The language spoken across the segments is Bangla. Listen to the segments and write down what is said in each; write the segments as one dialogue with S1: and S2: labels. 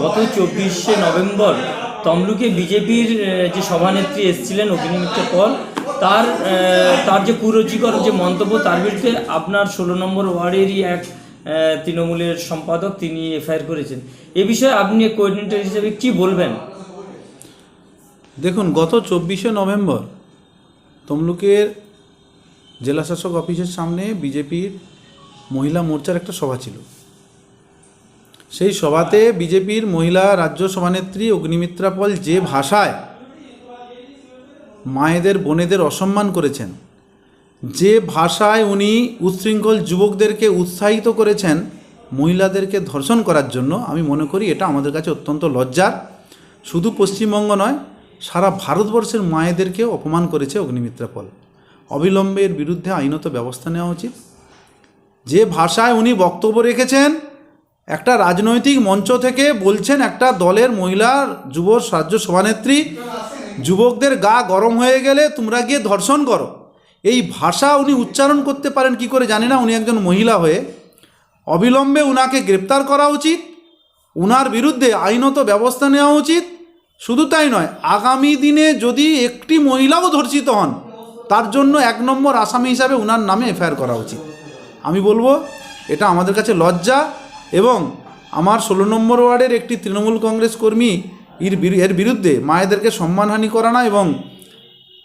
S1: গত 24শে নভেম্বর তমলুকে বিজেপির যে সভানেত্রী এসেছিলেন অগ্নিমিত্র পল, তার যে কুরুচিকর যে মন্তব্য, তার বিরুদ্ধে আপনার 16 নম্বর ওয়ার্ডেরই এক তৃণমূলের সম্পাদক তিনি এফআইআর করেছেন। এ বিষয়ে আপনি কোঅর্ডিনেটর হিসেবে কি বলবেন?
S2: দেখুন, গত 24শে নভেম্বর তমলুকের জেলাশাসক অফিসের সামনে বিজেপির মহিলা মোর্চার একটা সভা ছিল। সেই সভাতে বিজেপির মহিলা রাজ্য সভানেত্রী অগ্নিমিত্রা পল যে ভাষায় মায়েদের বোনেদের অসম্মান করেছেন, যে ভাষায় উনি উচ্ছৃঙ্খল যুবকদেরকে উৎসাহিত করেছেন মহিলাদেরকে ধর্ষণ করার জন্য, আমি মনে করি এটা আমাদের কাছে অত্যন্ত লজ্জার। শুধু পশ্চিমবঙ্গ নয়, সারা ভারতবর্ষের মায়েদেরকে অপমান করেছে অগ্নিমিত্রা পল। অবিলম্বে এর বিরুদ্ধে আইনত ব্যবস্থা নেওয়া উচিত। যে ভাষায় উনি বক্তব্য রেখেছেন, একটা রাজনৈতিক মঞ্চ থেকে বলছেন একটা দলের মহিলা যুব রাজ্য সভানেত্রী, যুবকদের গা গরম হয়ে গেলে তোমরা গিয়ে ধর্ষণ করো, এই ভাষা উনি উচ্চারণ করতে পারেন কি করে জানি না। উনি একজন মহিলা হয়ে অবিলম্বে উনাকে গ্রেপ্তার করা উচিত, উনার বিরুদ্ধে আইনত ব্যবস্থা নেওয়া উচিত। শুধু তাই নয়, আগামী দিনে যদি একটি মহিলাও ধর্ষিত হন, তার জন্য 1 নম্বর আসামি হিসাবে উনার নামে এফআইআর করা উচিত। আমি বলবো এটা আমাদের কাছে লজ্জা, এবং আমার 16 নম্বর ওয়ার্ডের একটি তৃণমূল কংগ্রেস কর্মী এর বিরুদ্ধে মায়েদেরকে সম্মানহানি করা না এবং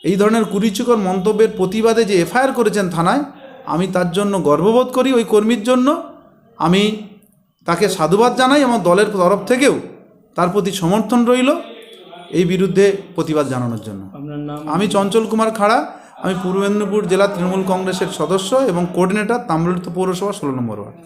S2: এই ধরনের কুরুচিকর মন্তব্যের প্রতিবাদে যে এফআইআর করেছেন থানায়, আমি তার জন্য গর্ববোধ করি। ওই কর্মীর জন্য আমি তাকে সাধুবাদ জানাই এবং দলের তরফ থেকেও তার প্রতি সমর্থন রইল এই বিরুদ্ধে প্রতিবাদ জানানোর জন্য।
S1: আপনার নাম?
S2: আমি চঞ্চল কুমার খাড়া, আমি পূর্ব মেদিনীপুর জেলা তৃণমূল কংগ্রেসের সদস্য এবং কোঅর্ডিনেটর, তাম্রলিপ্ত পৌরসভা 16 নম্বর ওয়ার্ড।